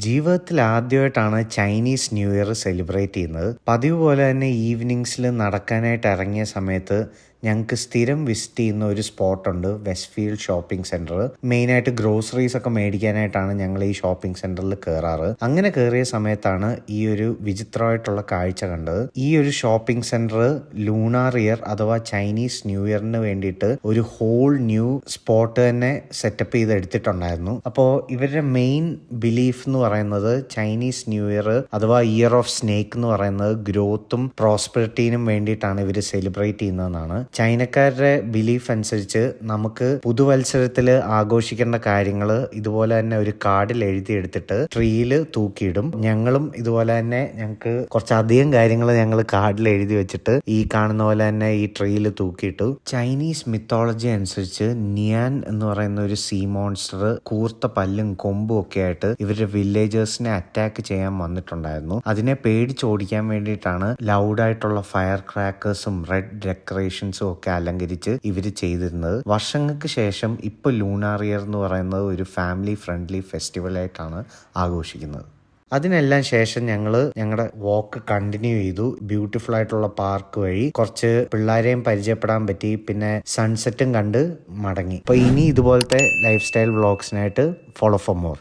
ജീവിതത്തിൽ ആദ്യമായിട്ടാണ് Chinese new year celebrate ചെയ്യുന്നത്. പതിവ് പോലെ തന്നെ ഈവനിങ്സിൽ നടക്കാനായിട്ട് ഇറങ്ങിയ സമയത്ത് ഞങ്ങൾക്ക് സ്ഥിരം വിസിറ്റ് ചെയ്യുന്ന ഒരു സ്പോട്ടുണ്ട്, വെസ്റ്റ് ഫീൽഡ് ഷോപ്പിംഗ് സെൻറ്റർ. മെയിനായിട്ട് ഗ്രോസറീസ് ഒക്കെ മേടിക്കാനായിട്ടാണ് ഞങ്ങൾ ഈ ഷോപ്പിംഗ് സെൻറ്ററിൽ കയറാറ്. അങ്ങനെ കയറിയ സമയത്താണ് ഈ ഒരു വിചിത്രമായിട്ടുള്ള കാഴ്ച കണ്ടത്. ഈ ഒരു ഷോപ്പിംഗ് സെൻറ്റർ ലൂണാർ ഇയർ അഥവാ ചൈനീസ് ന്യൂ ഇയറിന് വേണ്ടിയിട്ട് ഒരു ഹോൾ ന്യൂ സ്പോട്ട് തന്നെ സെറ്റപ്പ് ചെയ്ത് എടുത്തിട്ടുണ്ടായിരുന്നു. അപ്പോൾ ഇവരുടെ മെയിൻ ബിലീഫ് എന്ന് പറയുന്നത് ചൈനീസ് ന്യൂ ഇയർ അഥവാ ഇയർ ഓഫ് സ്നേക്ക് എന്ന് പറയുന്നത് ഗ്രോത്തും പ്രോസ്പെറിറ്റീനും വേണ്ടിയിട്ടാണ് ഇവർ സെലിബ്രേറ്റ് ചെയ്യുന്നതെന്നാണ്. ചൈനക്കാരുടെ ബിലീഫ് അനുസരിച്ച് നമുക്ക് പുതുവത്സരത്തിൽ ആഘോഷിക്കേണ്ട കാര്യങ്ങൾ ഇതുപോലെ തന്നെ ഒരു കാർഡിൽ എഴുതിയെടുത്തിട്ട് ട്രീയിൽ തൂക്കിയിടും. ഞങ്ങളും ഇതുപോലെ തന്നെ ഞങ്ങൾക്ക് കുറച്ചധികം കാര്യങ്ങൾ ഞങ്ങൾ കാർഡിൽ എഴുതി വെച്ചിട്ട് ഈ കാണുന്ന പോലെ തന്നെ ഈ ട്രീയിൽ തൂക്കിയിട്ടു. ചൈനീസ് മിത്തോളജി അനുസരിച്ച് നിയാൻ എന്ന് പറയുന്ന ഒരു സീ മോൺസ്റ്റർ കൂർത്ത പല്ലും കൊമ്പും ഒക്കെ ആയിട്ട് ഇവരുടെ വില്ലേജേഴ്സിനെ അറ്റാക്ക് ചെയ്യാൻ വന്നിട്ടുണ്ടായിരുന്നു. അതിനെ പേടിച്ചോടിക്കാൻ വേണ്ടിയിട്ടാണ് ലൗഡായിട്ടുള്ള ഫയർ ക്രാക്കേഴ്സും റെഡ് ഡെക്കറേഷൻസും ഒക്കെ അലങ്കരിച്ച് ഇവർ ചെയ്തിരുന്നത്. വർഷങ്ങൾക്ക് ശേഷം ഇപ്പൊ ലൂണാർ ഇയർ എന്ന് പറയുന്നത് ഒരു ഫാമിലി ഫ്രണ്ട്ലി ഫെസ്റ്റിവൽ ആയിട്ടാണ് ആഘോഷിക്കുന്നത്. അതിനെല്ലാം ശേഷം ഞങ്ങൾ ഞങ്ങളുടെ വാക്ക് കണ്ടിന്യൂ ചെയ്തു. ബ്യൂട്ടിഫുൾ ആയിട്ടുള്ള പാർക്ക് വഴി കുറച്ച് പിള്ളേരെയും പരിചയപ്പെടാൻ പറ്റി. പിന്നെ സൺസെറ്റും കണ്ട് മടങ്ങി. അപ്പോൾ ഇനി ഇതുപോലത്തെ ലൈഫ് സ്റ്റൈൽ വ്ളോഗ്സിനായിട്ട് ഫോളോ ഫോർ മോർ.